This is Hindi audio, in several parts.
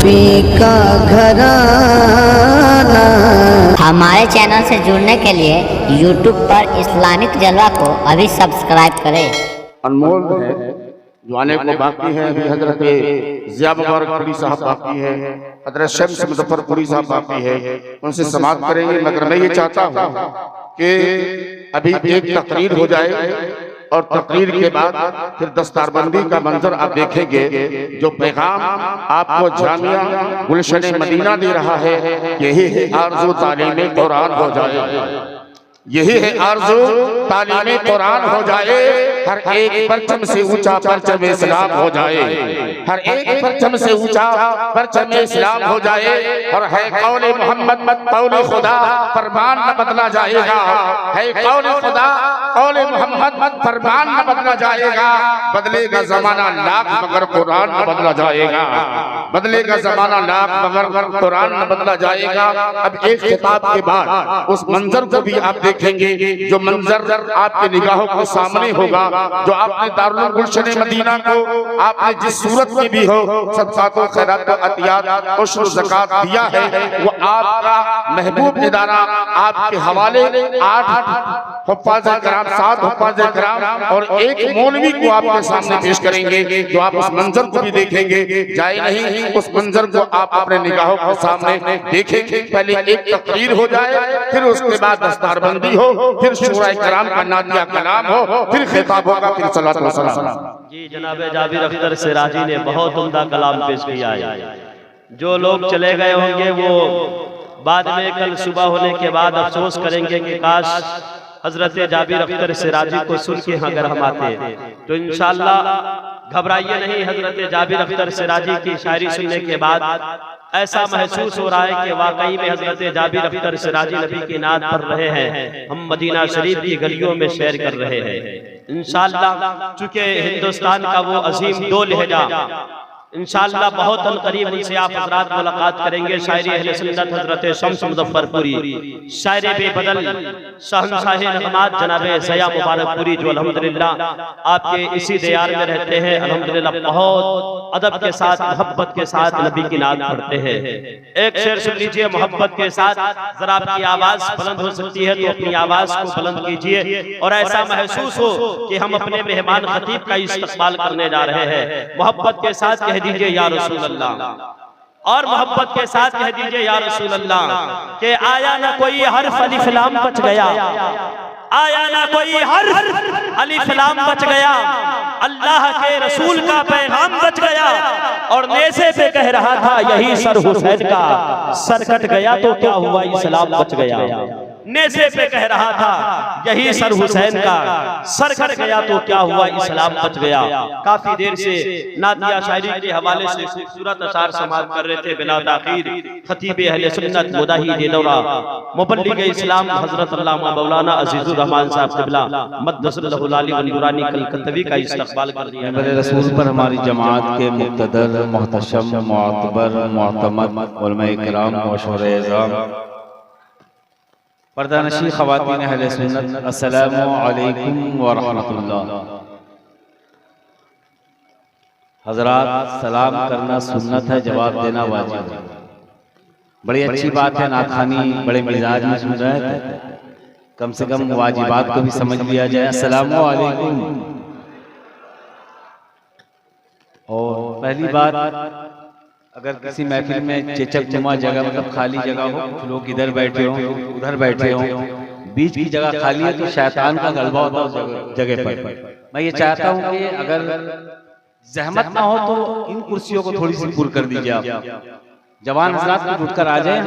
नबी का घराना। हमारे चैनल से जुड़ने के लिए YouTube पर इस्लामिक जलवा को अभी सब्सक्राइब करें। अनमोल है जो आने को बाकी है। अभी हजरत ज़िया मुबारकपुरी साहब बाकी है, हजरत शम्स मुजफ्फरपुरी साहब बाकी है, उनसे समाप्त करेंगे। मगर मैं ये चाहता हूँ कि अभी एक तकरीर हो जाए और तकरीर के बाद फिर दस्तारबंदी का मंजर आप देखेंगे। जो पैगाम आपको जामिया गुलशन मदीना दे रहा है, यही है आरज़ू तालीम कुरान हो जाए, यही है आरज़ू तालीम कुरान हो जाए। हर एक परचम से ऊंचा परचम इस्लाम हो जाए, हर एक परचम से ऊंचा परचम इस्लाम हो जाए। और है कौले मोहम्मद कौले खुदा फरमान न बदला जाएगा, है कौले खुदा कौले मोहम्मद फरमान न बदला जाएगा। बदलेगा जमाना लाख मगर कुरान न बदला जाएगा, बदलेगा जमाना लाख मगर कुरान न बदला जाएगा। अब एक खिताब के बाद उस मंजर को भी आप देखेंगे, जो मंजर आपके निगाहों के सामने होगा, जो आपने दारुल गुलशन मदीना को आपने जिस सूरत में भी हो सदक़ात व खैरात व अतियात उश्र ज़कात दिया है, वो आपका महबूब इदारा आपके हवाले 8 हुफ़्फ़ाज़ किराम 7 हुफ़्फ़ाज़ किराम और एक मौलवी को आपके सामने पेश करेंगे। जो आप उस मंजर को भी देखेंगे, जाए नहीं उस मंजर को आप अपने निगाहों के सामने देखेंगे। पहले एक तकरीर हो जाए, फिर उसके बाद दस्तारबंदी हो, फिर शूराए किराम का नादिया कलाम हो, फिर खिताब होगा, फिर सलात व सलाम। जी जनाब जाबिर अख्तर सिराजी ने बहुत उम्दा कलाम पेश किया है। जो लोग चले गए होंगे वो बाद में कल सुबह होने के बाद अफसोस करेंगे कि काश हजरत जाबिर अख्तर सिराजी को सुन के अगर हम आते तो इंशाअल्लाह घबराइए नहीं। हजरत जाबिर अख्तर सिराजी की शायरी सुनने के बाद ऐसा महसूस हो रहा है कि वाकई में हजरत जाबिर अख्तर सिराजी नबी की नात पढ़ रहे हैं, हम मदीना शरीफ की गलियों में सैर कर रहे हैं। इंशाअल्लाह चूंकि हिंदुस्तान का वो अजीम दो लहजा इंशाअल्लाह बहुत करीब उनसे आप हजरात मुलाकात करेंगे। शायरी अहले सुन्नत हजरत शम्स मुजफ्फरपुरी, शायरे बेबदल शहंशाह रहमत जनाब ज़िया मुबारकपुरी, जो अल्हम्दुलिल्लाह आपके इसी दयार में रहते हैं। अल्हम्दुलिल्लाह बहुत अदब के साथ मोहब्बत के साथ नबी की नात पढ़ते हैं। एक शेर सुन लीजिए मोहब्बत के साथ, जरा आपकी आवाज बुलंद हो सकती है तो अपनी आवाज को बुलंद कीजिए और ऐसा महसूस हो कि हम अपने मेहमान खतीब का इस्तकबाल करने जा रहे हैं। मोहब्बत के साथ कह दीजिए या रसूल अल्लाह, और मोहब्बत के साथ कह दीजिए या रसूल अल्लाह कि आया ना कोई हर्फ अलिफ लाम बच गया, आया ना कोई हर्फ अलिफ लाम बच गया, अल्लाह के रसूल का पैगाम बच गया। और नेज़े पे कह रहा था यही सर हुसैन का, सर कट गया तो क्या हुआ इस्लाम बच गया। नेज़े पे कह रहा था यही सर हुसैन का, सर कट गया तो क्या हुआ इस्लाम बच गया। काफी देर से नातिया शायरी के हवाले से खूबसूरत अशार समाप्त कर रहे थे। बिला ताखीर खतीब अहले सुन्नत मुदाही दौरा मुबल्लिग इस्लाम हजरत अल्लामा मौलाना अजीजुर रहमान साहब क़िबला मद्दसल्लहु अली व नूरानी कलकत्तवी का इस्तकबाल कर दिया। मेरे रसूल पर हमारी जमात के मुक़्तदर मोहतशम मुअतबर मुअतमद उलमा-ए किराम व शुहरा-ए-इज़ाम पर्दानशी ख़वातीन अहले सुन्नत, अस्सलामु अलैकुम व रहमतुल्लाह। हज़रात, सलाम करना सुन्नत है, जवाब देना वाजिब है। बड़ी अच्छी बात है, नाथखानी बड़े मिजाज में सुन रहे थे, कम से कम वाजिबात को भी समझ लिया जाए। अस्सलामु अलैकुम। और पहली बात, अगर किसी महफिल में चेचक नुमा जगह मतलब खाली जगह हो, कुछ लोग इधर बैठे हों उधर बैठे हों, बीच की जगह खाली है तो शैतान का गलबा होता है उस जगह पर। मैं ये चाहता हूँ कि अगर जहमत ना हो तो इन कुर्सियों को थोड़ी सी पुर कर दीजिए। आप जवान हज़रात कुछ उठकर आ जाए।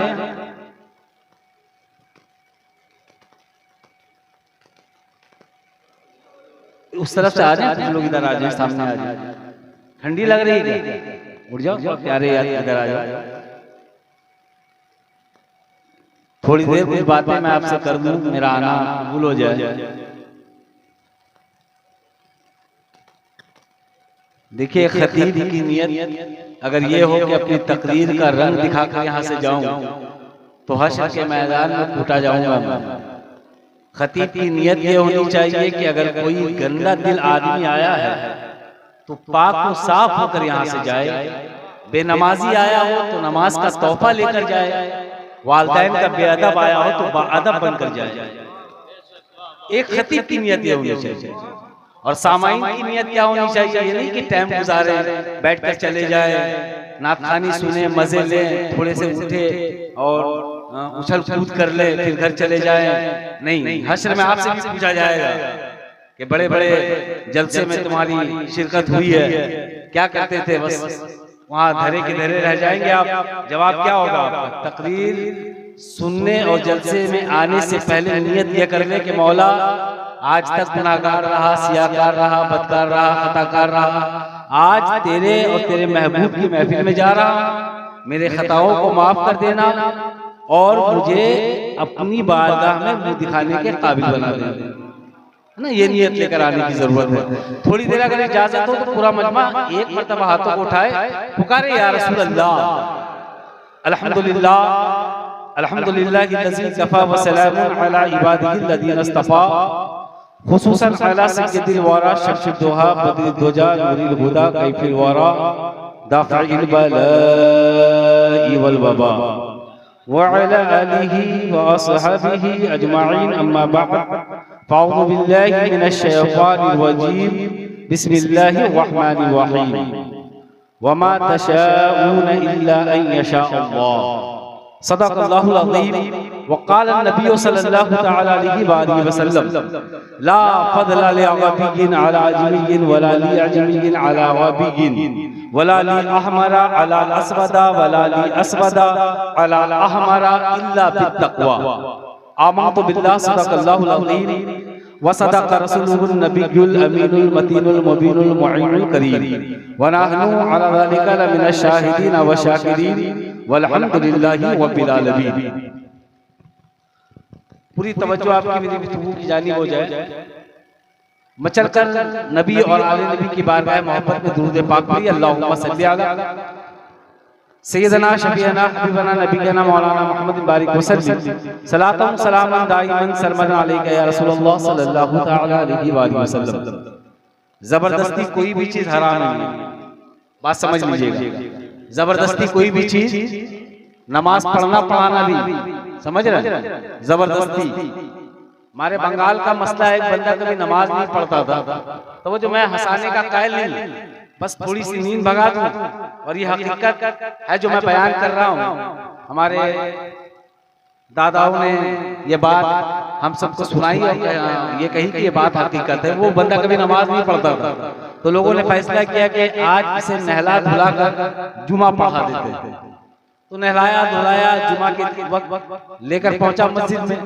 उस तरफ से आ जाए, कुछ लोग इधर आ जाए, सामने आ जाए। ठंडी लग रही है, उठ जाओ प्यारे यार, इधर आ जाओ। थोड़ी देर कुछ बातें मैं आपसे कर दूं, मेरा आना कबूल हो जाए। देखिए खतीब की नियत अगर ये हो कि अपनी तकरीर का रंग दिखाकर यहाँ से जाऊं तो हश्र के मैदान में कूटा जाऊंगा मैं। खतीब की नियत ये होनी चाहिए कि अगर कोई गंदा दिल आदमी आया है तो पाक को साफ होकर यहाँ से जाए बेनमाजी आया हो तो नमाज का तोहफा लेकर जाए, वालिदैन का बेअदब आया हो तो बाअदब बनकर जाए। एक खतीब की नियत ये होनी चाहिए और सामाइन की नियत क्या होनी चाहिए, ये नहीं कि टाइम गुजारे, बैठकर चले जाए, नातखानी सुने, मजे लें, थोड़े से उठे और उछल कूद कर ले फिर घर चले जाए। नहीं, हश्र में आपसे भी पूछा जाएगा कि बड़े बड़े जलसे में तुम्हारी शिरकत हुई है, क्या करते थे, बस वहां धरे के धरे रह जाएंगे आप। जवाब क्या होगा आपका? तकरीर सुनने और जलसे में आने से पहले नियत यह करने के मौला आज तक गुनाहगार रहा, सियाकार रहा, बदकार रहा, खताकार रहा, आज तेरे और तेरे महबूब की महफिल में जा रहा, मेरे खताओं को माफ कर देना और मुझे अपनी बारगाह में मुंह दिखाने के काबिल बना देना, है ना। ये नियत लेकर आने की जरूरत है। थोड़ी देर अगर इजाजत हो तो पूरा मजमा एक मर्तबा हाथों को उठाए, पुकारे या रसूल अल्लाह, अल्हम्दुलिल्लाह अल्हम्दुलिल्लाहिल्लज़ी कफ़ा व सलामुन अला इबादिहिल्लज़ीना इस्तफ़ा खुसूसन अला सय्यिदिल वरा शफ़ीउद दुहा बदरिद दुजा नूरिल हुदा कैफिल वरा दाफ़िल बलाई वल वबा व अला आलिहि व अस्हाबिहि अजमाइन अम्मा बअद फ़अऊज़ु बिल्लाहि मिनश शैतानिर रजीम बिस्मिल्लाहिर रहमानिर रहीम वमा तशाऊन इल्ला अन यशा अल्लाह सदक़ल्लाहुल अज़ीम वक़ाल नबी सल्लल्लाहु तआला अलैहि वसल्लम ला फ़ज़ला लिअरबिय्यिन अला अजमिय्यिन वला लिअजमिय्यिन अला अरबिय्यिन वला लिअहमरा अला अस्वदा वला लिअस्वदा अला अहमरा इल्ला बित्तक़वा आमनतु बिल्लाहि सदक़ल्लाहुल अज़ीम व सदक़ रसूलुहुन नबियुल अमीनुल मतीनुल मुबीनुल मुईनुल करीम व नहनु अला ज़ालिका लमिनश शाहिदीन व शाकिरीन वल्हम्दुलिल्लाहि रब्बिल आलमीन। पूरी तवज्जो आपकी मेरी गुफ्तगू की जानिब हो जाए। मचलकर नबी और आले नबी की बारगाह मोहब्बत में दुरूद पाक पढ़िए। अल्लाहुम्मा सल्ली अला सय्यदना शफीअना हबीबना नबीना मौलाना मुहम्मद बारिक वसल्लम सलातन सलामन दाइमन सरमदा अलैका या रसूलुल्लाह सल्लल्लाहु तआला अलैहि वसल्लम। जबरदस्ती कोई भी चीज हराम नहीं है, बात समझ लीजिएगा। जबरदस्ती कोई भी चीज, नमाज पढ़ना पढ़ाना भी, समझ रहे, जबरदस्ती। हमारे बंगाल का मसला है, एक बंदा कभी नमाज नहीं पढ़ता था, तो वो जो मैं हंसाने का कायल नहीं, बस थोड़ी सी नींद भगा दूं, और ये हकीकत है जो मैं बयान कर रहा हूँ। हमारे दादाओं ने ये बात हम सबको सुनाई और ये कही कि ये बात हकीकत है। वो बंदा कभी नमाज नहीं पढ़ता था, तो लोगों ने फैसला किया कि आज इसे नहला धुला कर जुमा पढ़ा देते हैं। तो नहलाया धुलाया, जुमा के वक्त लेकर पहुंचा मस्जिद में।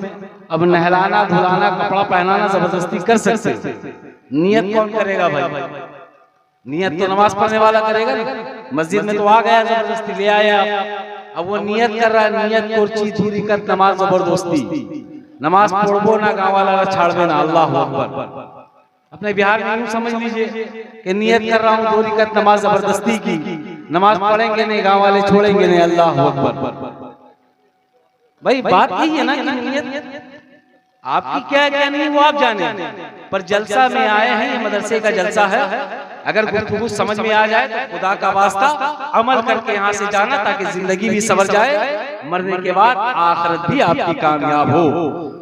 अब नहलाना धुलाना, कपड़ा पहनाना जबरदस्ती कर सकते, नियत कौन करेगा भाई? नियत तो नमाज पढ़ने वाला करेगा। मस्जिद में तो आ गया, जबरदस्ती ले आया, अब वो नियत कर रहा है, नियत को चीज दूरी कर नमाज जबरदस्ती। नमाज पढ़बो ना गाँव वाला छाड़बे ना, अल्लाह अकबर। अपने बिहार में यूं समझ लीजिए कि नियत कर रहा हूँ दूरी कर नमाज जबरदस्ती की, नमाज पढ़ेंगे नहीं, गाँव वाले छोड़ेंगे नहीं, अल्लाह अकबर। भाई बात यही है ना कि नियत आपकी क्या है क्या नहीं वो आप जाने, पर जलसा में आए हैं, ये मदरसे का जलसा है। अगर गुफ्तगू समझ में आ जाए तो खुदा का वास्ता अमल करके यहाँ से जाना, ताकि जिंदगी भी संवर जाए, मरने के बाद आखिरत भी आपकी कामयाब हो।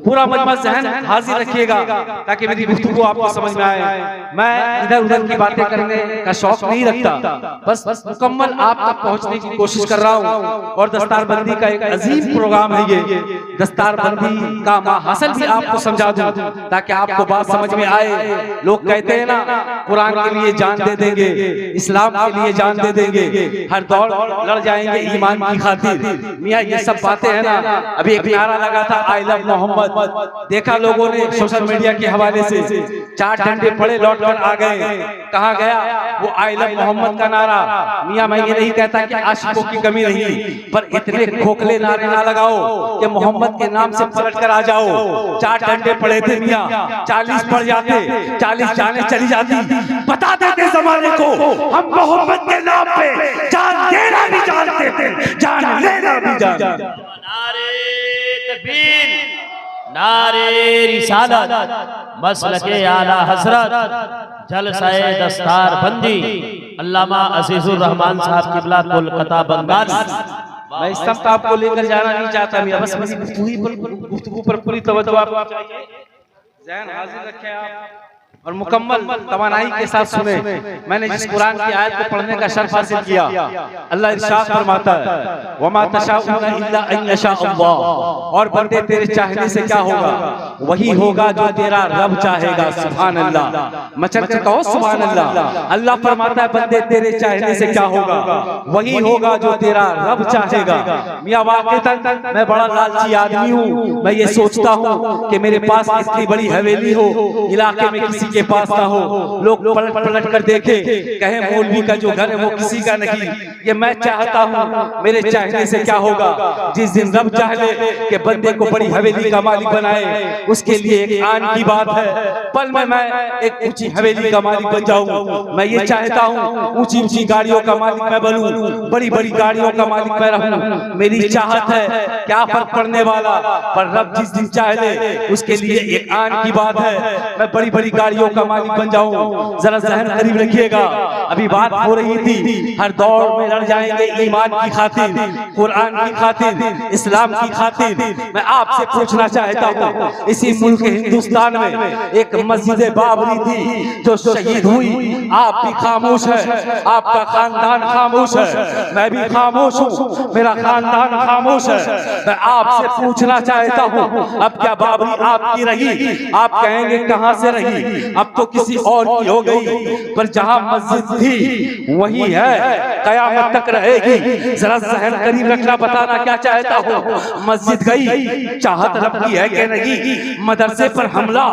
पूरा मजमा ज़हन हाजिर रखिएगा ताकि मेरी गुफ्तगू आपको समझ में आए। मैं इधर उधर की बातें करने का शौक नहीं रखता, बस मुकम्मल आप तक पहुँचने की कोशिश कर रहा हूँ। और दस्तारबंदी का एक अजीम प्रोग्राम है ये, दस्तारबंदी का माहासल भी आपको समझा दूं ताकि आपको बात समझ में आए। लोग कहते हैं ना, कुरान के लिए जान दे देंगे, इस्लाम के लिए जान दे देंगे, हर दौड़ लड़ जाएंगे ईमान की खातिर। मियाँ ये सब बातें हैं ना, अभी एक नारा लगा था आई लव मोहम्मद, देखा लोगों ने सोशल मीडिया के हवाले से, 4 डंडे पड़े लौट कर आ गए। कहाँ गया वो आई लव मोहम्मद का नारा? मियाँ मैं ये नहीं कहता कि आशिकों की कमी नहीं, पर इतने खोखले नारे ना लगाओ कि मोहम्मद के नाम से पलट कर आ जाओ। 4 डंडे पड़े थे मियाँ, 40 पड़ जाते, 40 जाने चली जाती। बता देते जमाने को हम मोहम्मद के नाम पे जान देना भी जानते थे, जान लेना भी जानते। नारे तकबीर, नारे रिसालत, मसलके आला हजरत, जलसाए दस्तार बंदी, अल्लामा अजीजुर रहमान साहब किबला कोलकाता बंगाली। मैं इस सब आपको लेकर जाना नहीं चाहता, मैं बस मेरी गुफ्तगू पर पूरी तवज्जो आपको चाहिए। ज़हन हाजिर रखें आप और मुकम्मल तवानाई के साथ सुने। मैंने जिस कुरान की आयत को पढ़ने का शर्फ हासिल किया, अल्लाह इरशाद फरमाता है वमा तशाऊना इल्ला अन यशा अल्लाह, और बंदे तेरे चाहने से क्या होगा, वही होगा जो तेरा रब चाहेगा। सुभान अल्लाह, मचल कर कहो सुभान अल्लाह। अल्लाह फरमाता है बंदे तेरे चाहने से क्या होगा, वही होगा जो तेरा रब चाहेगा। मियां वाक़ईतन मैं बड़ा लालची आदमी हूँ, मैं ये सोचता हूँ कि मेरे पास इतनी बड़ी हवेली हो, इलाके में किसी के पास ना हो, लोग पलट पलट कर देखे, कहे मौलवी का जो घर है वो किसी का नहीं। ये मैं चाहता हूँ, मेरे चाहने से क्या होगा, जिस दिन रब चाह ले कि बंदे को बड़ी हवेली का मालिक बनाए, उसके लिए एक आन की बात है, पल में मैं एक ऊंची हवेली का मालिक बन जाऊं। मैं ये चाहता हूँ ऊंची ऊंची गाड़ियों का मालिक मैं बनूं, बड़ी बड़ी गाड़ियों का मालिक मैं रहूं, मेरी चाहत है, क्या फर्क पड़ने वाला, पर रब जिस दिन चाह ले उसके लिए एक आन की बात है, मैं बड़ी बड़ी गाड़ियों का मालिक बन जाऊं। जरा ज़हन करीब रखिएगा, अभी बात हो रही थी हर दौर में लड़ जाएंगे ईमान की खातिर, कुरान की खातिर, इस्लाम की खातिर। मैं आपसे पूछना चाहता हूँ, इसी मुल्क हिंदुस्तान में एक मस्जिद बाबरी थी जो शहीद हुई, आप भी खामोश है, आपका खानदान खामोश है, मैं भी खामोश हूँ, मेरा खानदान खामोश है। मैं आपसे पूछना चाहता हूँ, अब क्या बाबरी आपकी रही? आप कहेंगे कहाँ से रही, अब तो किसी और की हो गई, पर जहां मस्जिद थी वही है, कयामत तक रहेगी। जरा ज़हन करीब रखना, बताना क्या चाहता हूँ। मस्जिद गई, चाहत रब की है कि नहीं, मदरसे पर हमला,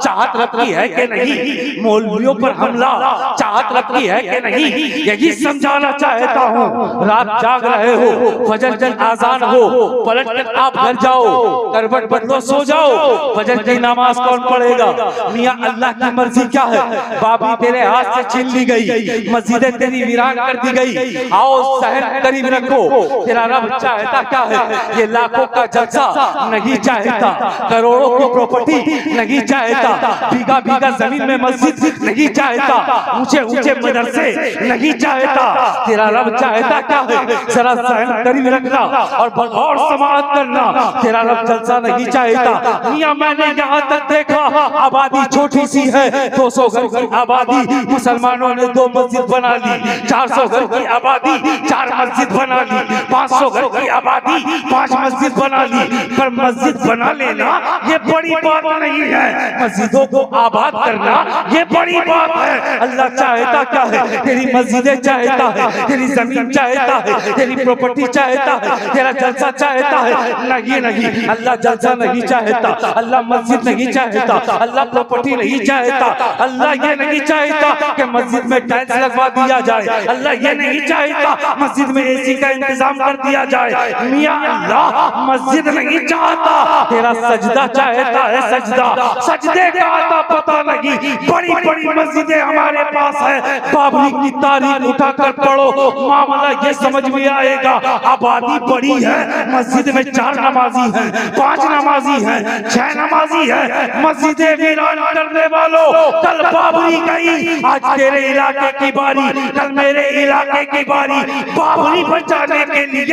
चाहत रब की है कि नहीं, मौलवियों पर हमला, चाहत रब की है कि नहीं, यही समझाना चाहता हूँ। रात जाग रहे हो, फजर जल आजान हो, पलट कर आप घर जाओ, करवट बदलो सो जाओ, फजर की नमाज कौन पढ़ेगा? मियां अल्लाह की मर्जी क्या है, बाबरी तेरे हाथ से छीन ली गई, मस्जिदें तेरी वीरान कर दी गई। आओ सहन करीब रखो, तेरा रब चाहता क्या है, ये लाखों का जलसा नहीं चाहता, करोड़ों की प्रॉपर्टी नहीं चाहता, बीघा बीघा जमीन में मस्जिद नहीं चाहता, ऊंचे ऊंचे मदरसे नहीं चाहता, तेरा रब चाहता क्या है? जरा सहन करीब रखना और बगौर समाअत करना, तेरा रब जलसा नहीं चाहता। मियां मैंने यहाँ तक देखा, आबादी छोटी सी है, 200 घर की आबादी, मुसलमानों ने 2 मस्जिद बना ली, 400 घर की आबादी 4 मस्जिद बना ली, 500 घर की आबादी 5 मस्जिद बना ली। पर मस्जिद बना लेना ये बड़ी बात नहीं है, मस्जिदों को आबाद करना ये बड़ी बात है। अल्लाह चाहता क्या है? तेरी मस्जिदें चाहता है, तेरी जमीन चाहता है, तेरी प्रॉपर्टी चाहता है, तेरा जलसा चाहता है। नहीं नहीं, अल्लाह जलसा नहीं चाहता, अल्लाह मस्जिद नहीं चाहता, अल्लाह प्रॉपर्टी नहीं चाहता, अल्लाह ये नहीं चाहता कि मस्जिद में टाइल्स लगवा दिया जाए, अल्लाह ये नहीं चाहता मस्जिद में एसी का इंतजाम कर दिया जाए। मियां अल्लाह मस्जिद नहीं चाहता, तेरा सजदा चाहता है, सजदा, सजदे का आता पता नहीं। बड़ी बड़ी मस्जिदें हमारे पास है, बाबरी की तारीख उठाकर पढ़ो, मामला ये समझ में आएगा। आबादी बड़ी है, मस्जिद में 4 नमाजी हैं, 5 नमाजी हैं, 6 नमाजी है, मस्जिदें वीरान करने वालों, कल बाबरी गई, आज तेरे इलाके की बारी, कल मेरे इलाके की बारी। बाबरी बचाने के लिए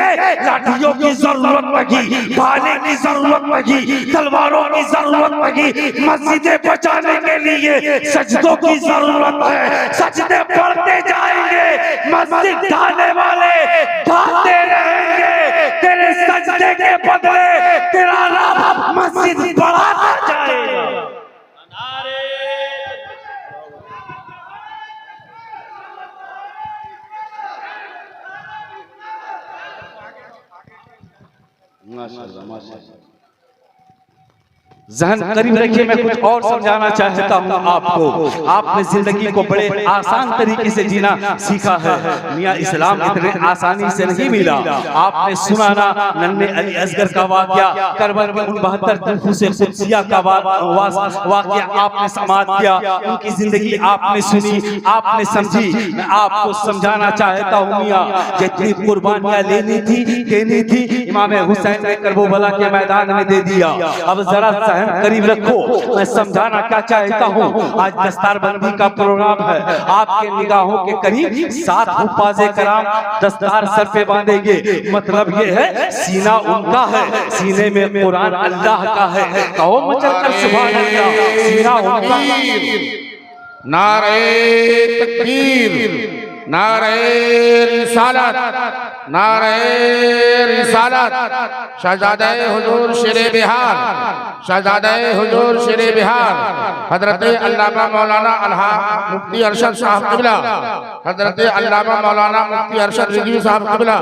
लाठियों की जरूरत लगी, भाले की जरूरत लगी, तलवारों की जरूरत लगी, मस्जिदें बचाने के लिए सजदों की जरूरत है। सजदे पढ़ते जाएंगे, मस्जिद ढाने वाले ढाते रहेंगे, तेरे सजदे के बदले तेरा रब मस्जिद बढ़ाता जाएगा। माशाअल्लाह माशाअल्लाह। ज़हन करीब रखिए, मैं कुछ और समझाना चाहता हूँ आपको। आपने जिंदगी को बड़े आसान तरीके से जीना सीखा है, मियाँ इस्लाम इतने आसानी से नहीं मिला। आपने सुना ना नन्हे अली असगर का वाक़या, करबला में 72 तहफ़्फ़ुज़ क़ुद्सिया का वाक़या आपने समाअत किया, उनकी जिंदगी आपने सुनी, आपने समझी। मैं आपको समझाना चाहता हूँ मियाँ, जितनी कुर्बानियाँ लेनी थी देनी थी, इमाम हुसैन ने करबला के मैदान में दे दिया। अब जरा सहन करीब रखो, मैं समझाना क्या चाहता हूँ। आज दस्तारबंदी का प्रोग्राम है, आपके निगाहों के करीब 7 हुफ्फाज़े कराम दस्तार सर पे बांधेंगे। मतलब ये है सीना उनका है, सीने में कुरान अल्लाह का है। कहो मचल कर सुभान अल्लाह, सीना उनका। नारे तकबीर, नारे रिसालत, नारे रिसालत। शहजादे हुजूर शेरे बिहार, शहजादे हुजूर शेरे बिहार हजरत अल्लामा मौलाना मुफ्ती अरशद साहब क़िबला, हजरत अल्लामा मौलाना मुफ्ती अरशद रिजवी साहब क़िबला।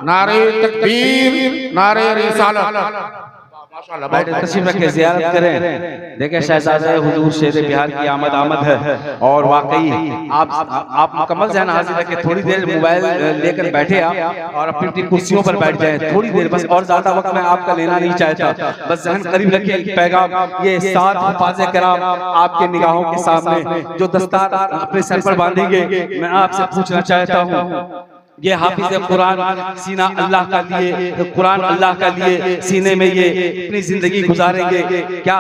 नारे तकबीर, नारे रिसालत। बैठे तशरीफ रखे, ज़ियारत करें। देखें शहजादे हुजूर शेरे बिहार की आमद है। और वाकई आप मुकम्मल ज़हन हाजिर रखें। थोड़ी देर मोबाइल लेकर बैठे आप और अपनी कुर्सियों पर बैठ जाएं थोड़ी देर बस, और ज्यादा वक्त मैं आपका लेना नहीं चाहता। बस ज़हन करीब रखिए। पैगाम ये 7 हुफ्फाज़े कराम आपके निगाहों के सामने जो दस्तार अपने सर पर बांधेंगे, मैं आपसे पूछना चाहता हूँ, ये हाफिज कुरान सीना अल्लाह का लिए, कुरान अल्लाह का लिए सीने में ये अपनी जिंदगी गुजारेंगे। क्या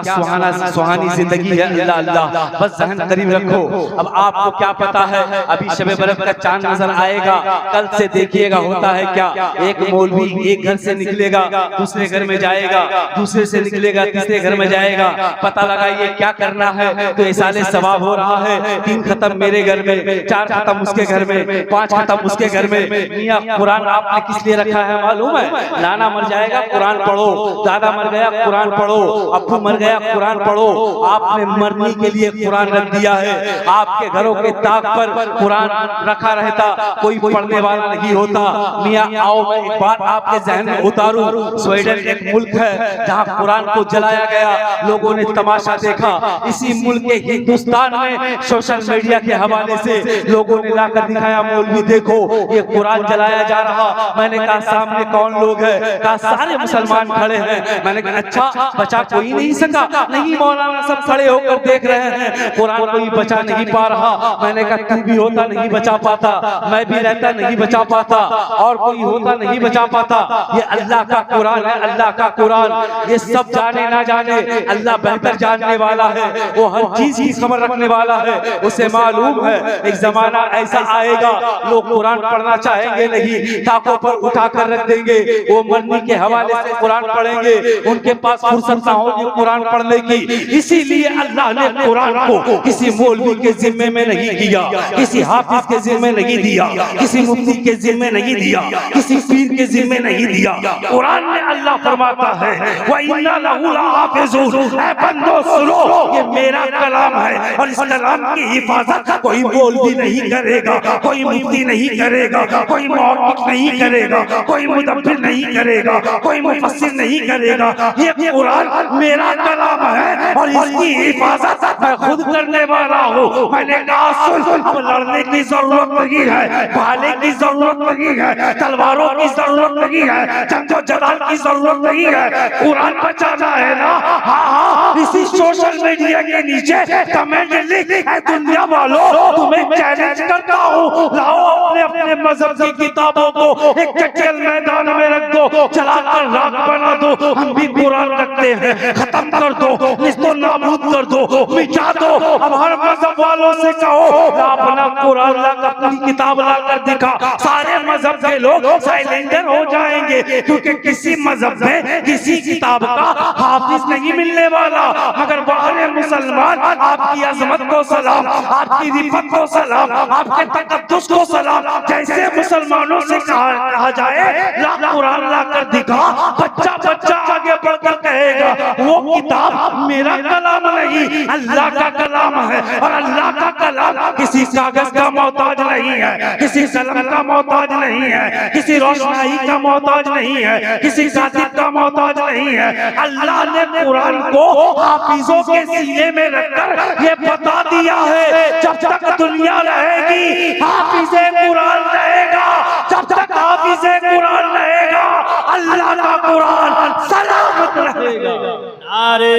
सुहानी जिंदगी है। अल्लाह अल्लाह, बस ज़हन करीब रखो। अब आपको क्या पता है, अभी शब बरक़ का चांद नजर आएगा, कल से देखिएगा होता है क्या। एक मौलवी एक घर से निकलेगा, दूसरे घर में जाएगा, दूसरे से निकलेगा, तीसरे घर में जाएगा। पता लगाइए क्या करना है तो इसाले सवाब हो रहा है। 3 खत्म मेरे घर में, 4 खत्म उसके घर में, 5 खत्म उसके घर में। मियां कुरान आपने किस लिए रखा है मालूम है? नाना मर जाएगा कुरान पढ़ो, दादा मर गया कुरान पढ़ो, अब्बू मर गया कुरान पढ़ो। आपने मरने के लिए कुरान रख दिया है। आपके घरों के ताक पर कुरान रखा रहता, कोई पढ़ने वाला नहीं होता। मियां आओ मैं एक बात आपके जहन में उतारूं। स्वीडन एक मुल्क है जहां कुरान को जलाया गया, लोगों ने तमाशा देखा। इसी मुल्क के हिंदुस्तान में सोशल मीडिया के हवाले से लोगों ने लाकर दिखाया, मौलवी देखो ये कुरान जलाया जा रहा। मैंने कहा सामने कौन लोग हैं? कहा सारे मुसलमान खड़े हैं। मैंने कहा अच्छा बचा कोई नहीं सका? नहीं मौलाना सब खड़े होकर देख रहे हैं, कुरान कोई बचा नहीं पा रहा। मैंने कहा तू भी होता नहीं बचा पाता, मैं भी रहता नहीं बचा पाता, और कोई होता नहीं बचा पाता। ये अल्लाह का कुरान है, अल्लाह का कुरान। ये सब जाने ना जाने, अल्लाह बेहतर जानने वाला है। वो हर चीज की खबर रखने वाला है, उसे मालूम है एक जमाना ऐसा आएगा लोग कुरान पढ़ना चाहेंगे नहीं, ताकों पर उठाकर रख देंगे। वो मरने के हवाले से कुरान पढ़ेंगे, उनके पास फुर्सत ना होगी कुरान पढ़ने की। इसीलिए अल्लाह ने कुरान को किसी मौलवी के जिम्मे में नहीं दिया, किसी हाफिज के जिम्मे नहीं दिया, किसी मुफ्ती के जिम्मे नहीं दिया, किसी पीर के जिम्मे नहीं दिया। कुरान में अल्लाह फरमाता है व इन्ना लहू लहाफिज़ून। ऐ बंदो सुनो, ये मेरा कलाम है और इस कलाम की हिफाजत कोई मौलवी नहीं करेगा, कोई मुफ्ती नहीं करेगा, कोई मुहक्किक नहीं करेगा, कोई मुदब्बिर नहीं करेगा, कोई मुफस्सिर नहीं करेगा। ये कुरान मेरा कलाम है और इसकी हिफाजत मैं खुद करने वाला हूँ। मैंने कहा सुन, अब लड़ने की जरूरत नहीं है, भाले की जरूरत नहीं है, तलवारों की जरूरत नहीं है, जंगो जलाल की जरूरत नहीं है। कुरान बचाना है ना? हाँ, इसी सोशल मीडिया के नीचे कमेंट लिख, दुनिया वालों तुम्हें चैलेंज करता हूँ, लाओ अपने अपने मजहब की किताबों को एक चक्कर मैदान में रख दो, चलाकर राख बना दो। हम भी कुरान रखते हैं, खत्म कर दो, इसको नाबूद कर दो, मिटा दो। अब हर मजहब वालों से कहो अपना कुरान लाकर, अपनी किताब लाकर दिखा। सारे मजहब के लोग साइलेंडर हो जाएंगे, क्योंकि किसी मजहब में किसी किताब का हाफिज नहीं मिलने वाला। मगर बाहर मुसलमान आपकी अजमत को सलाम, आपकी रिफत को सलाम, आपके तकद्दुस को सलाम। जैसे मुसलमानों से कहा जाए ला कुरान लाकर दिखा, बच्चा बच्चा आगे बढ़कर कहेगा वो किताब मेरा कलाम नहीं, अल्लाह का कलाम है। और अल्लाह का कलाम किसी कागज का मोहताज नहीं है, किसी कलम का मोहताज नहीं है, किसी रोशनाई का मोहताज नहीं है, किसी कातिब का मोहताज नहीं है। अल्लाह ने कुरान को हाफिजों के सीने में रखकर ये बता दिया है, जब तक दुनिया रहेगी हाफिज़े कुरान रहेगा, जब तक हाफिज़े कुरान रहेगा अल्लाह का कुरान सलामत रहेगा। नारे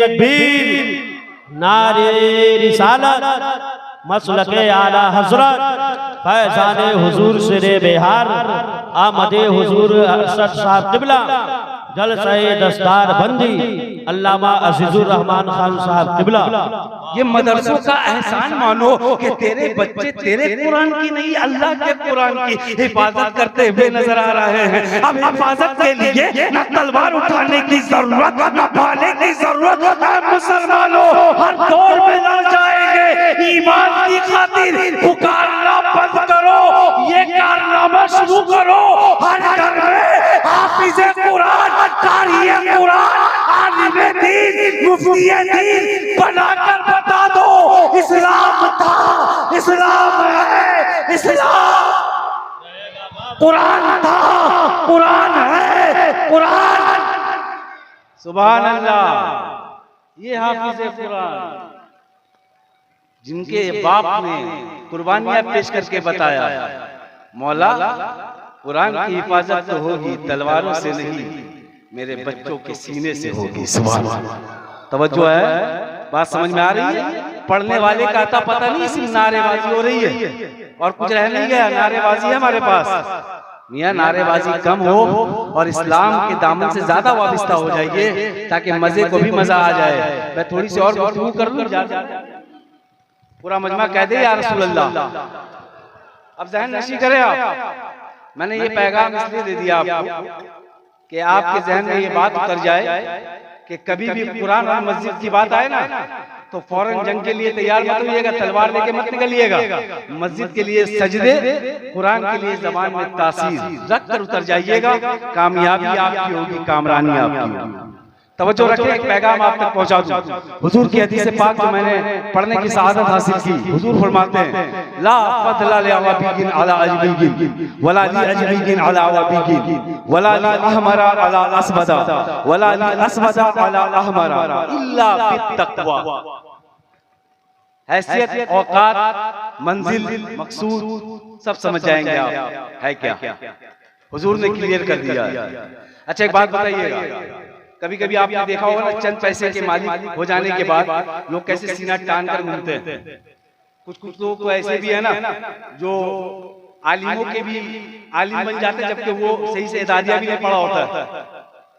तकबीर, नारे रिसालत, मसलके आला हजरत फैजाने हुजूर सिरे बिहार आमदे हुजूर अरशद साहब किबला जलसे दस्तार बंदी अल्लामा अजीजुर रहमान खान साहब किबला। ये मदरसों का एहसान मानो कि तेरे बच्चे तेरे कुरान की नहीं अल्लाह के कुरान की हिफाजत करते हुए नजर आ रहे हैं। अब हिफाजत के लिए न तलवार उठाने की जरूरत न भाले की जरूरत है। मुसलमानों हर दौर में लड़ जाएंगे ईमान की खातिर। पुकारना बंद करो, ये कारनामा शुरू करो। हर घर में हाफिज़े कुरान, कारिए कुरान, आलिमे दीन, मुफ्तिए दीन बनाकर बता दो इस्लाम था, इस्लाम है, इस्लाम कुरान था, कुरान है, कुरान। सुभान अल्लाह। ये हाफिज़े कुरान जिनके बाप ने कुर्बानियां पेश करके बताया, मौला कुरान की हिफाजत तो होगी तलवारों से नहीं, मेरे बच्चों के सीने से होगी। सुभान अल्लाह। तवज्जो है, बात समझ में आ रही है? पढ़ने वाले का आता पता नहीं, सिर्फ नारेबाजी हो रही है और कुछ रह नहीं गया। नारेबाजी है हमारे पास। मियाँ नारेबाजी कम हो और इस्लाम के दामन से ज्यादा वाबिस्ता हो जाइए ताकि मजे को भी मजा आ जाए। मैं थोड़ी सी और गुफ्तगू कर लूं, पूरा मजमा कह दे या रसूल अल्लाह। अब ज़हन नशी करें आप। मैंने ये पैगाम इसलिए दे दिया आपको कि आपके जहन में ये बात उतर जाए कि कभी भी कुरान और मस्जिद की बात आए ना तो फौरन जंग के लिए तैयार मत होइएगा, तलवार लेके मत निकलिएगा। मस्जिद के लिए सजदे, कुरान के लिए ज़बान में तासीर रख कर उतर जाइएगा। कामयाबी आपकी होगी, कामरानी आपकी होगी। तवज्जो रखें, एक पैगाम आप तक पहुंचा दूं। हुजूर की हदीस पाक जो मैंने पढ़ने की सआदत हासिल की, हुजूर फरमाते हैं ला फदला li अवाबिगिन अला अजबिगिन वला ली अजबिगिन अला अवाबिगिन वला ली अहमरा अला असबदा वला ली असबदा अला अहमरा इल्ला बित्तक़वा। हैसियत, औकात, मंजिल, मकसूद सब समझ जाएंगे आप है क्या। हुजूर ने क्लियर कर दिया। अच्छा एक बात बताइएगा, कभी कभी आपने देखा होगा ना, चंद पैसे के मालिक हो जाने के बाद लोग कैसे सीना तान कर घूमते हैं। कुछ लोग तो ऐसे भी है ना जो आलिमों के भी आलिम बन जाते हैं, जबकि वो सही से इदादिया भी नहीं पढ़ा होता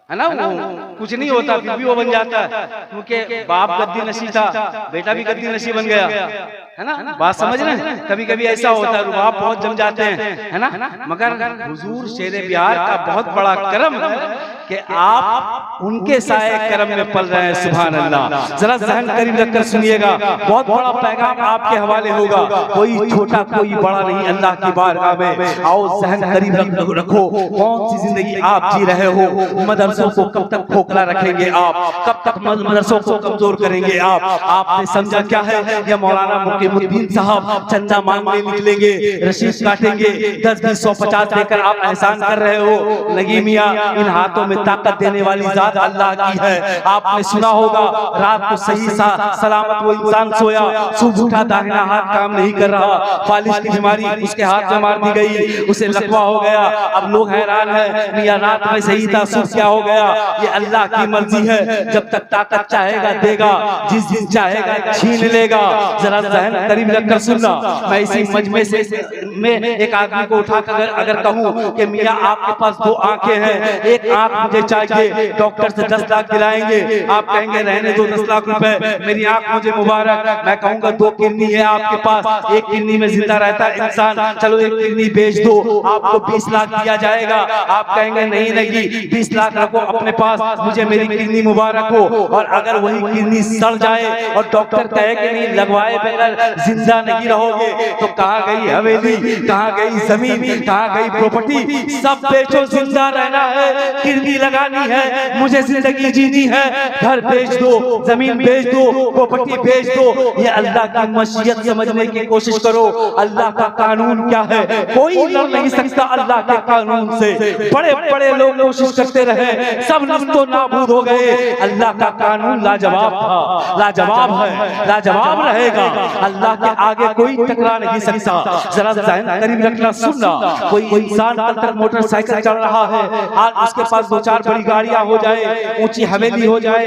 है ना। वो कुछ नहीं होता फिर भी वो बन जाता है, क्योंकि बाप गद्दी नशी था, बेटा भी गद्दी नशी बन गया, है ना। बात समझ रहे हैं? कभी कभी ऐसा होता है, रुबाब बहुत जम जाते हैं, है ना। मगर हुजूर शेरे बिहार का बहुत बड़ा करम है कि आप उनके साए करम में पल रहे हैं। सुभान अल्लाह। जरा जहन करीब रखकर सुनिएगा, बहुत बड़ा पैगाम आपके हवाले होगा। कोई छोटा कोई बड़ा नहीं अल्लाह की बारगाह में। आओ जहन करीब रखो, कौन सी जिंदगी आप जी रहे हो। मदरसों को कब तक खोखला रखेंगे आप, कब तक मदरसों को कमजोर करेंगे आप। आपने समझा क्या है, या मौलाना मुकीमुद्दीन साहब चंदा मांगने निकलेंगे, रशीद काटेंगे, 10, 20, 100, 50 देकर आप एहसान कर रहे हो। नहीं मियां, इन हाथों में ताकत देने वाली जात अल्लाह की है। आपने सुना होगा रात को सही सलामत वो इंसान सोया, सुबह उठा दाहिना हाथ काम नहीं कर रहा, फालिज की बीमारी उसके हाथ में मार दी गई, उसे लकवा हो गया। अब लोग हैरान है, मियां रात में सही था, सुबह क्या हो गया। ये अल्लाह की मर्जी है, जब तक ताकत चाहेगा देगा, जिस दिन चाहेगा छीन लेगा। जरा जहन करीब रखकर सुनना। मैं इसी मजमे से में एक आदमी को उठाकर अगर कहूं कि मियां आपके पास 2 आंखें हैं, एक आंख मुझे चाहिए, डॉक्टर से 10 लाख दिलाएंगे, आप कहेंगे रहने दो 10 लाख रुपए, मेरी आंख मुझे मुबारक। मैं कहूंगा 2 किडनी है आपके पास, एक किडनी में जिंदा रहता है इंसान, चलो एक किडनी बेच दो, आपको 20 लाख दिया जाएगा। आप कहेंगे नहीं नहीं 20 लाख रखो अपने पास, मुझे मेरी किडनी मुबारक हो। और अगर वही किडनी सड़ जाए और डॉक्टर कहे कि नहीं लगवाए बगैर जिंदा नहीं रहोगे, तो कहाँ गई हवेली, कहाँ गई जमीन, कहाँ गई प्रॉपर्टी, सब बेचो, जिंदा रहना है, किडनी लगानी है, मुझे जिंदगी जीनी है। घर बेच दो, जमीन बेच दो, प्रॉपर्टी बेच दो। ये अल्लाह की मशीयत समझने की कोशिश करो। अल्लाह का कानून क्या है, कोई लड़ नहीं सकता अल्लाह के कानून से। बड़े बड़े लोग कोशिश करते रहे, सब तो नाबूद हो गए। अल्लाह का कानून लाजवाब था, लाजवाब है, लाजवाब रहेगा। अल्लाह के आगे कोई टकरा नहीं सकता। जरा ज़हन करीब रखना, सुनना। कोई इंसान कल तक मोटरसाइकिल चल रहा है, आज उसके पास 2-4 बड़ी गाड़ियां हो जाए, ऊंची हवेली हो जाए,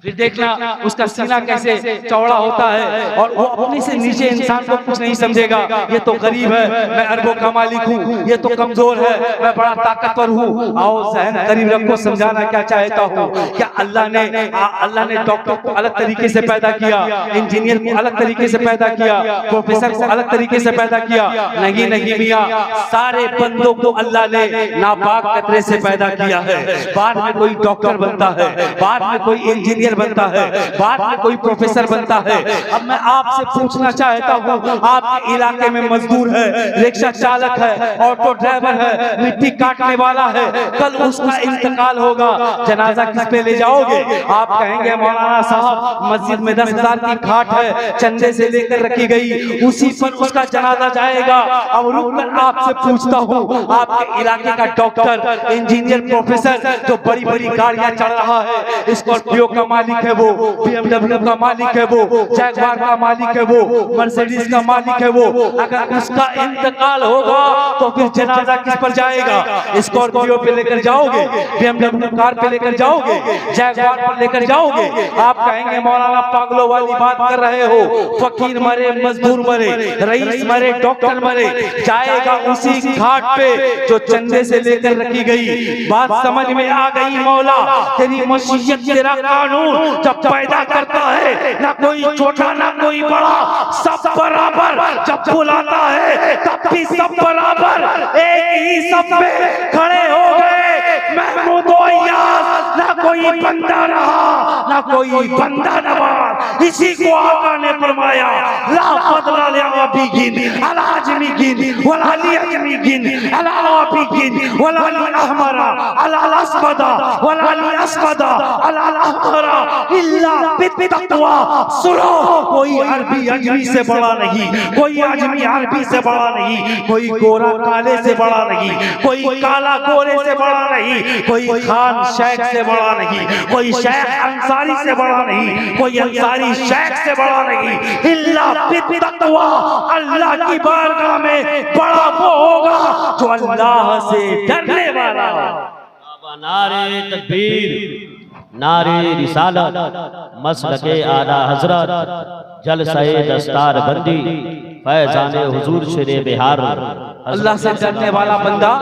फिर देखना उसका सीना कैसे चौड़ा होता है और वो अपने से नीचे इंसान को कुछ नहीं समझेगा। ये तो गरीब है, मैं अरबों का मालिक हूँ, ये तो कमजोर है, मैं बड़ा ताकतवर हूँ। आओ जहन करीब रखो, समझाना क्या चाहता हूँ। क्या अल्लाह ने डॉक्टर को अलग तरीके से पैदा किया, इंजीनियर को अलग तरीके से पैदा किया, प्रोफेसर को अलग तरीके से पैदा किया? नहीं नहीं मियाँ, सारे बंदों को अल्लाह ने नापाक कतरे से पैदा किया है। बाद में कोई डॉक्टर बनता है, बाद में कोई इंजीनियर बनता है, बाद में कोई प्रोफेसर बनता है। अब मैं आपसे पूछना चाहता हूँ, आपके इलाके में मजदूर है, रिक्शा चालक है, ऑटो ड्राइवर है, मिट्टी काटने वाला है, कल उसका इंतकाल होगा, जनाजा किस पे ले जाओगे? आप कहेंगे मौलाना साहब मस्जिद में 10,000 की खाट है, चंदे से लेकर रखी गई, उसी पर उसका जनाजा जाएगा। अब रुककर आपसे पूछता हूँ, आपके इलाके का डॉक्टर, इंजीनियर, प्रोफेसर जो बड़ी बड़ी गाड़ियां चढ़ रहा है, स्कॉर्पियो का मालिक है वो, BMW का मालिक है वो, जैगवार का मालिक है वो, मर्सिडीज का मालिक है वो, अगर उसका इंतकाल होगा तो फिर जनाजा किस पर जाएगा? स्कॉर्पियो पे लेकर जाओगे, BMW कार पे लेकर जाओगे, जैगवार पर लेकर जाओगे? आप कहेंगे मौलाना पागलों वाली बात कर रहे हो, फकीर मरे, मजदूर मरे, रईस मरे, डॉक्टर मरे, जाएगा उसी घाट पे जो चंदे से लेकर रखी गई। बात समझ में आ गई मौला? तेरी मशीयत, तेरा कानून जब पैदा करता है, ना कोई छोटा ना कोई बड़ा, सब बराबर। जब बुलाता है तब भी सब बराबर, एक ही सब में खड़े हो गए महमूद अय्याज। ना कोई बंदा रहा, ना कोई बंदा नवाज। इसी को आका ने फरमाया, ला फदला लियाबी गिन अलाजमी गिन वलाली अजमी गिन अलाबी गिन वलाली अहमरा अलाल अस्बदा वलाली अस्बदा अलाल अहमरा इल्ला बित्तक़वा। सुनो, कोई अरबी अजमी से बड़ा नहीं, कोई अजमी अरबी से बड़ा नहीं, कोई गोरा काले से बड़ा नहीं, कोई काला गोरे से बड़ा नहीं, कोई खान शेख से बड़ा नहीं, कोई शेख अंसारी से बड़ा नहीं, कोई अंसारी शेख से बड़ा नहीं। इल्ला बित्तक़वा, अल्लाह की बारगाह में बड़ा वो होगा जो अल्लाह से डरने वाला हो। नारे तकबीर, नारे रिसालत, मसलके आला हजरत, जलसे दस्तार बंदी, फैजाने हुजूर शेरे बिहार। अल्लाह से डरने वाला बंदा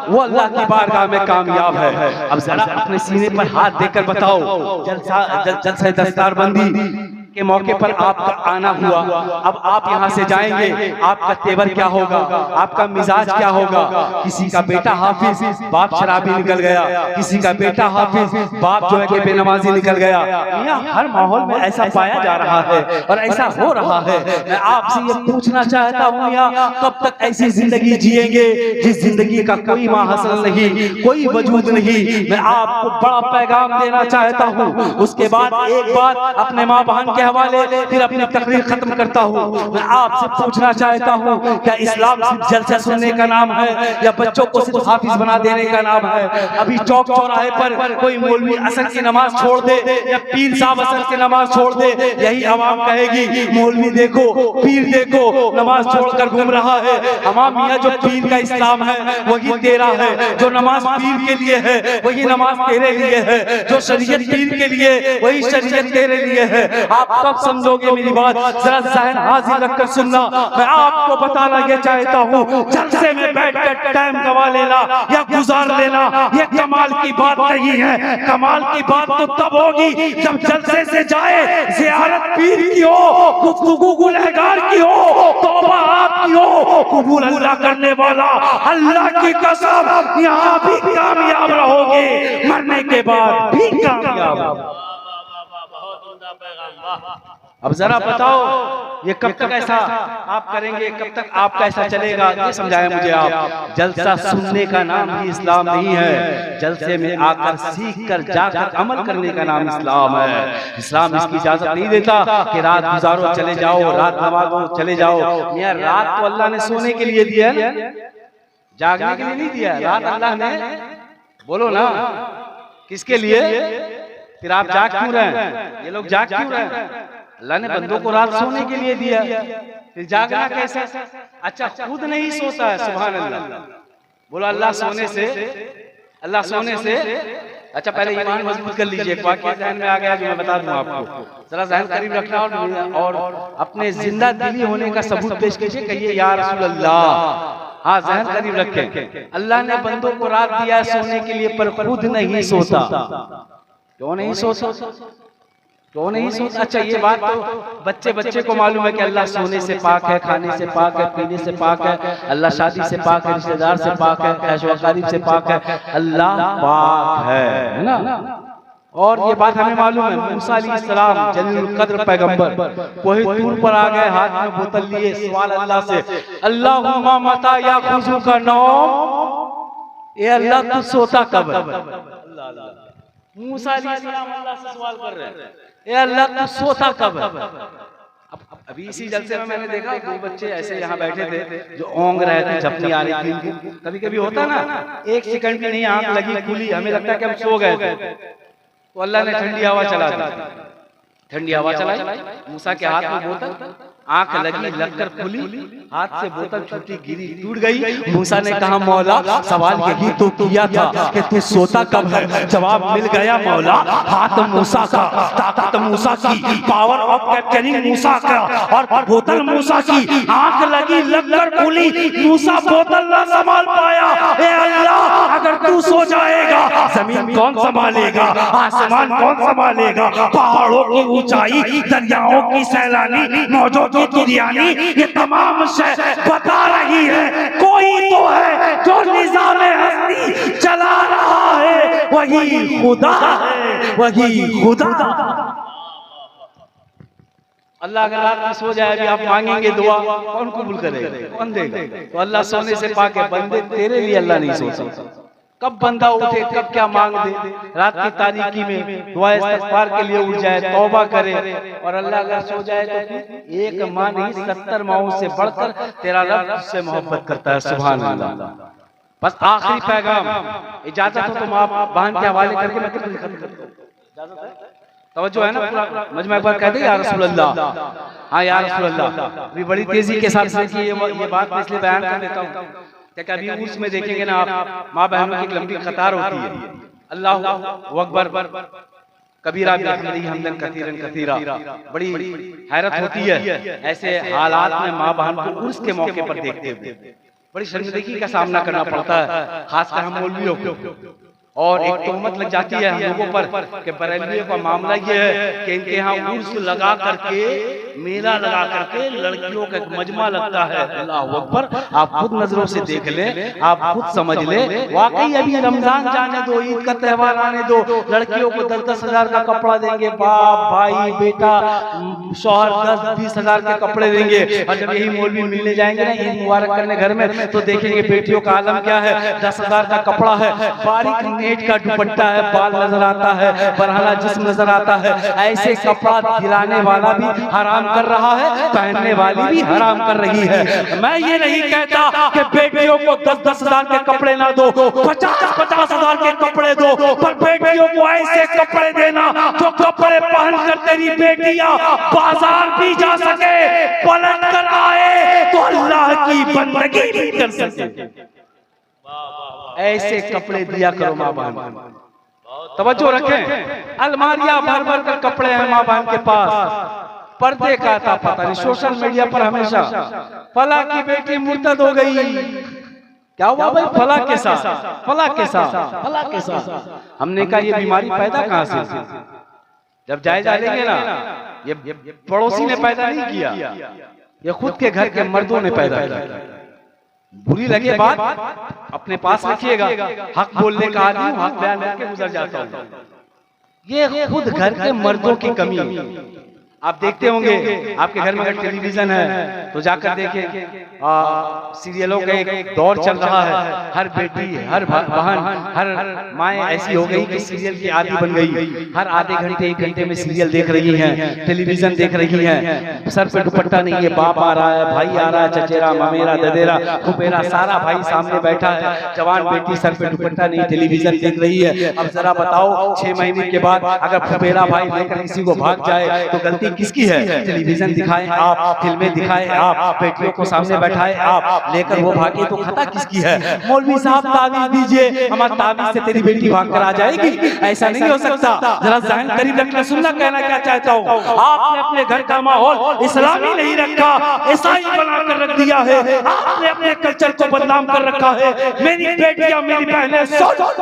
वो अल्लाह की बारगाह में कामयाब है। अब जरा अपने सीने पर हाथ देकर बताओ, जलसे दस्तार बंदी के मौके पर आपका आना हुआ, अब आप यहाँ से जाएंगे, आपका तेवर क्या होगा, आपका मिजाज क्या होगा? किसी का बेटा हाफिज, बाप शराबी निकल गया, किसी का बेटा हाफिज, बाप जो है कि बेनमाजी निकल गया। यहाँ हर माहौल में ऐसा पाया जा रहा है और ऐसा हो रहा है। मैं आपसे ये पूछना चाहता हूँ, यहाँ कब तक ऐसी जिंदगी जिएंगे जिस जिंदगी का कोई माहसल नहीं, कोई वजूद नहीं? मैं आपको बड़ा पैगाम देना चाहता हूँ। उसके बाद एक बात अपने माँ बहन के हवाले, फिर अपनी तकरीर खत्म करता हूँ। मैं आपसे पूछना चाहता हूँ, क्या इस्लाम सिर्फ जलसा सुनने का नाम है या बच्चों को सिर्फ हाफिज बना देने का नाम है? अभी चौक चौराहे पर कोई मौलवी असर की नमाज छोड़ दे या पीर साहब असर की नमाज छोड़ दे, यही आवाम कहेगी मौलवी देखो, पीर देखो, नमाज छोड़कर घूम रहा है। हमाम मियाँ, जो पीर का इस्लाम है वही तेरा है, जो नमाज पीर के लिए है वही नमाज तेरे लिए है, जो शरीयत पीर के लिए वही शरीयत तेरे लिए है। आप कब समझोगे मेरी बात? जरा ज़हन हाजिर रखकर सुनना। मैं आपको बताना ये चाहता हूँ, जलसे में बैठकर टाइम गवा लेना या गुजार लेना ये कमाल की बात नहीं है। कमाल की बात तो तब होगी जब जलसे से जाए, ज़ियारत पीर की हो, गुफ्तगू गुनहगार की हो, तौबा आपकी हो, कबूल अल्लाह करने वाला। अल्लाह की कसम, यहाँ भी कामयाब रहोगे, मरने के बाद भी कामयाब। अब जरा बताओ, ये कब तक ऐसा आप करेंगे, कब तक आपका ऐसा चलेगा? ये समझाएं मुझे आप। जलसा सुनने का नाम ही इस्लाम नहीं है, जलसे में आकर सीख कर जाकर अमल करने का नाम इस्लाम है। इस्लाम इसकी इजाजत नहीं देता कि रात गुजारो चले जाओ, रात नमाजो चले जाओ। यार रात तो अल्लाह ने सोने के लिए दिया है, जागने के लिए नहीं दिया। रात अल्लाह ने, बोलो ना, किसके लिए? फिर आप जाग क्यों रहे हैं? ये लोग जाग क्यों रहे हैं? अल्लाह ने बंदों को रात सोने के लिए दिया, फिर जागना कैसे? अच्छा, खुद नहीं सोता है, सुभान अल्लाह। बोलो अल्लाह सोने से अच्छा पहले ईमान मजबूत कर लीजिए। एक वाकया ज़हन में आ गया जो मैं बता दूं आपको, जरा ज़हन करीब रखना और अपने जिंदा दिली होने का सबूत पेश कीजिए, कहिए या रसूल अल्लाह। हाँ ज़हन करीब रखें। अल्लाह ने बंदों को रात दिया सोने के लिए पर खुद नहीं सोता। क्यों नहीं सोता? क्यों नहीं सोता? अच्छा ये बात तो बच्चे को मालूम है कि अल्लाह सोने से पाक है, खाने से पाक है, पीने से पाक है, अल्लाह शादी से पाक है, रिश्तेदार से पाक है, ऐशो-व-गरीब से पाक है, अल्लाह पाक है ना। और ये बात हमें मालूम है, मूसा अलैहिस्सलाम जलीलुल कद्र पैगंबर कोहे तूर पर आ गए, हाथ में बोतल लिए, सवाल अल्लाह से, अल्लाहुम्मा मता याखुज़ु का नौम, ए अल्लाह तू सोता कब है? मूसा अलैहिस्सलाम अल्लाह से सवाल कर रहे हैं, ए अल्लाह तू सोता कब है? अभी इसी जलसे में मैंने देखा दो बच्चे ऐसे यहाँ बैठे थे जो ओंग रहे थे, झपनी आ रही थी। कभी कभी होता ना, एक सेकंड की नहीं आंख लगी खुली, हमें लगता है कि हम सो गए थे, तो अल्लाह ने ठंडी हवा चला दी। ठंडी हवा चलाई, मूसा के हाथ में बोतल, आंख लगी, लगकर खुली, हाथ से बोतल छूटी, गिरी, टूट गई। मूसा ने कहा मौला सवाल यही तो किया था कि तू सोता कब है? जवाब मिल गया मौला, हाथ मूसा का, ताकत मूसा की, पावर ऑफ कैप्चरिंग मूसा का, और बोतल मूसा की, आंख लगी, लगकर खुली, मूसा बोतल ना संभाल पाया। ए अल्लाह अगर तू सो जाएगा जमीन कौन संभालेगा, आसमान कौन संभालेगा, पहाड़ों की ऊंचाई, दरियाओं की सैलानी, मौजों की तुरियानी, ये तमाम शय बता रही है कोई तो है जो निजाम हस्ती चला रहा है, वही खुदा है, वही खुदा। अल्लाह अगर रात में सो जाए, अभी आप मांगेंगे दुआ, कौन कबूल करेगा, कौन देगा? तो अल्लाह सोने से पाक है, बंदे तेरे लिए अल्लाह नहीं सोता। कब बंदा उठे, कब क्या मांग दे, रात की तारीकी में दुआ इस्तिग़फ़ार के लिए उठ जाए, तौबा करे, और अल्लाह अगर सो जाए तो एक माँ नहीं 70 माओं से बढ़कर तेरा रब उससे मोहब्बत करता है। सुभान अल्लाह। बस आखिरी पैगाम, इजाजत हो तो आप बहन के हवाले करके मैं खत्म करता हूं। तवज्जो है ना? पूरा मजमा एक बार कहते या रसूल अल्लाह, हाँ या रसूल अल्लाह। अभी बड़ी तेजी के साथ ये बात मैं इसलिए बयान कर देता हूँ कि कभी उर्स में देखेंगे ना आप, माँ बहनों की एक लंबी कतार होती है, अल्लाहु अकबर कबीरा बिहम्दिही हम्दन कसीरन कसीरा। बड़ी हैरत होती है ऐसे हालात में माँ बहन को उर्स के मौके पर देखते हुए, बड़ी शर्मिंदगी का सामना करना पड़ता है, खासकर हम मौलवियों को। और एक तोहमत लग जाती है हम लोगों पर कि बरेलवियों का मामला ये है कि इनके यहाँ उर्स लगा करके, मेला लगा करके लड़कियों का एक मजमा लगता है। अल्लाह अकबर, आप खुद नजरों से देख ले, आप खुद समझ ले। वाकई अभी रमजान जाने दो, ईद का त्यौहार आने दो, लड़कियों को 10-10 हजार का कपड़ा देंगे, बाप भाई बेटा शौहर 10-20 हजार के कपड़े देंगे। और जब यही मौलवी मिलने जाएंगे ना ईद मुबारक करने घर में, तो देखेंगे बेटियों का आलम क्या है, 10 हजार का कपड़ा है, बारीक नेट का दुपट्टा है, बाल नजर आता है, बरहला जिस्म नजर आता है। ऐसे कपड़ा दिलाने वाला भी हराम कर रहा है, पहनने वाली भी हराम कर रही है। मैं ये नहीं कहता कि बेटियों को 10-10 हजार के कपड़े ना दो, 50-50 हजार के कपड़े दो, पर बेटियों को ऐसे कपड़े देना जो कपड़े पहनकर तेरी बेटियां बाजार भी जा सके, पलट कर आए तो अल्लाह की बंदगी भी कर सके। ऐसे कपड़े दिया करो माँ बहन। तवज्जो रखें, अलमारियां भर भर कर कपड़े हैं माँ बहन के पास, पर्दे का था पता नहीं। सोशल मीडिया पर हमेशा फला की बेटी मुर्तद हो गई, क्या हुआ भाई, फला के साथ, फला के साथ, फला के साथ। हमने कहा ये बीमारी पैदा कहाँ से? जब जायजा लेंगे ना, ये पड़ोसी ने पैदा नहीं किया, ये खुद के घर के मर्दों ने पैदा किया। बुरी लगे बात अपने पास रखिएगा, हक बोलने का आदमी हूं, हक बयान करके गुजर जाता हूं। ये खुद घर के मर्दों की कमी। आप देखते होंगे आपके घर में अगर टेलीविजन है तो जाकर देखें, सीरियलों का एक दौर चल रहा है। हर बेटी, हर बहन, हर माएँ ऐसी हो गई कि सीरियल की आदी बन गई। हर आधे घंटे 1 घंटे में सीरियल देख रही हैं, टेलीविजन देख रही हैं। सर पे दुपट्टा नहीं है, बाप आ रहा है, भाई आ रहा है, चचेरा ममेरा ददेरा फुफेरा सारा भाई सामने बैठा है। जवान बेटी सर पे दुपट्टा नहीं, टेलीविजन देख रही है। अब जरा बताओ 6 महीने के बाद अगर फुफेरा भाई लेकर किसी को भाग जाए तो गलती गलती किसकी है? टेलीविजन दिखाएं आप, फिल्में दिखाएं आप, बेटियों को सामने बैठाएं आप, लेकर वो भागे तो खता किसकी है? मौलवी साहब तावीज़ दीजिए, हमारे तावीज़ से तेरी बेटी भाग कर आ जाएगी, ऐसा नहीं हो सकता। जरा ज़हन करीब रखना, सुनना कहना क्या चाहता हूँ। आपने अपने घर का माहौल इस्लामी नहीं रखा, ईसाई बनाकर रख दिया है। आपने अपने कल्चर को बदनाम कर रखा है। मेरी बेटियां, मेरी बहनें,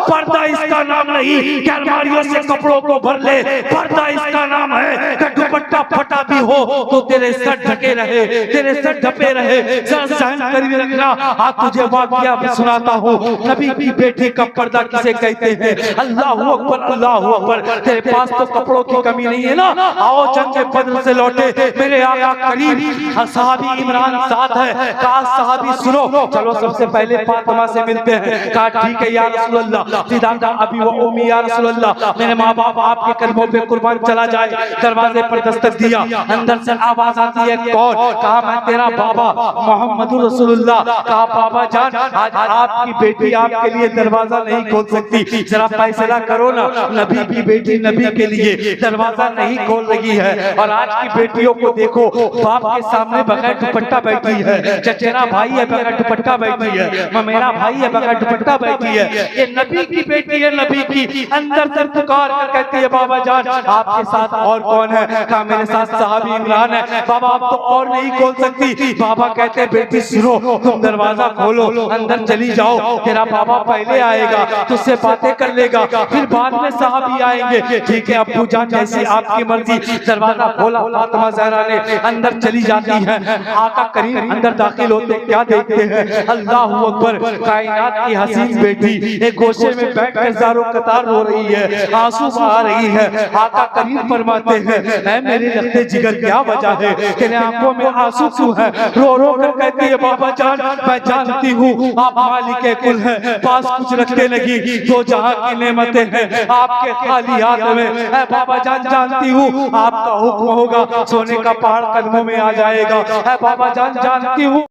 पर्दा इसका नाम नहीं कि अलमारियों से कपड़ों को भर ले, पर्दा इसका नाम है कि दुपट्टा फटा भी हो तो तेरे सर ढके रहे, तेरे सर ढपे रहे। सहन करीब रखना। आज तुझे वाक़या भी सुनाता हूँ, नबी की बेटी का पर्दा किसे कहते हैं? अल्लाहू अकबर, अल्लाहू अकबर। तेरे पास तो कपड़ों की कमी नहीं है ना? आओ जंग बदर से लौटे मेरे आका करीम सहाबी इमरान साथ है, काश सहाबी सुनो। चलो सबसे पहले फातिमा से मिलते हैं। कहा ठीक है या रसूल अल्लाह, फिदाका अबी व उम्मी या रसूल अल्लाह, मेरे माँ बाप आपके कदमों पे कुर्बान चला जाए। दरवाजे पर दस्तक दिया, अंदर से आवाज आती है कौन? कहा मैं तेरा बाबा मोहम्मद रसूलुल्लाह। कहा बाबा जान, आज आपकी बेटी आपके लिए दरवाजा नहीं खोल सकती, जरा फैसला करो ना। नबी की बेटी नबी के लिए दरवाजा नहीं खोल रही है। और आज की बेटियों को देखो, बाप के सामने बगैर दुपट्टा बैठी है, चचेरा भाई है बगैर दुपट्टा बैठी है, ममेरा भाई है बगैर दुपट्टा बैठी है। ये नबी की बेटी है, नबी की। अंदर से पुकार कर कहती है बाबा जान आपके साथ और कौन है? कहा मेरे साथ साहबी इमरान है। बाबा आप तो और नहीं खोल सकती। बाबा कहते हैं बेटी सुनो, तुम दरवाजा खोलो, अंदर चली जाओ, तेरा बाबा पहले आएगा, तुझसे बातें कर लेगा, फिर बाद में साहबी आएंगे। ठीक है अब्बू जान, जैसी आपकी मर्जी। दरवाजा खोला, फातिमा ज़हरा ने अंदर चली जाती है। आका करीम अंदर दाखिल होते क्या देखते हैं? अल्लाहू अकबर, कायनात की हसीन बेटी एक गोशे में बैठकर ज़ारो कतार रो रही है, आंसू बहा रही है। आका करीम फरमाते हैं ऐ मेरे रखते जिगर क्या वजह है, तेरे आंखों में आंसू क्यों है? रो रो कर कहती है बाबा जान मैं जानती हूँ आप मालिक कुल हैं, पास कुछ रखने लगी, दो जहां की नेमतें हैं आपके खाली हाथ में। ऐ बाबा जान जानती हूँ आपका हुक्म होगा, सोने का पहाड़ कदमों में आ जाएगा। ऐ बाबा जान जानती हूँ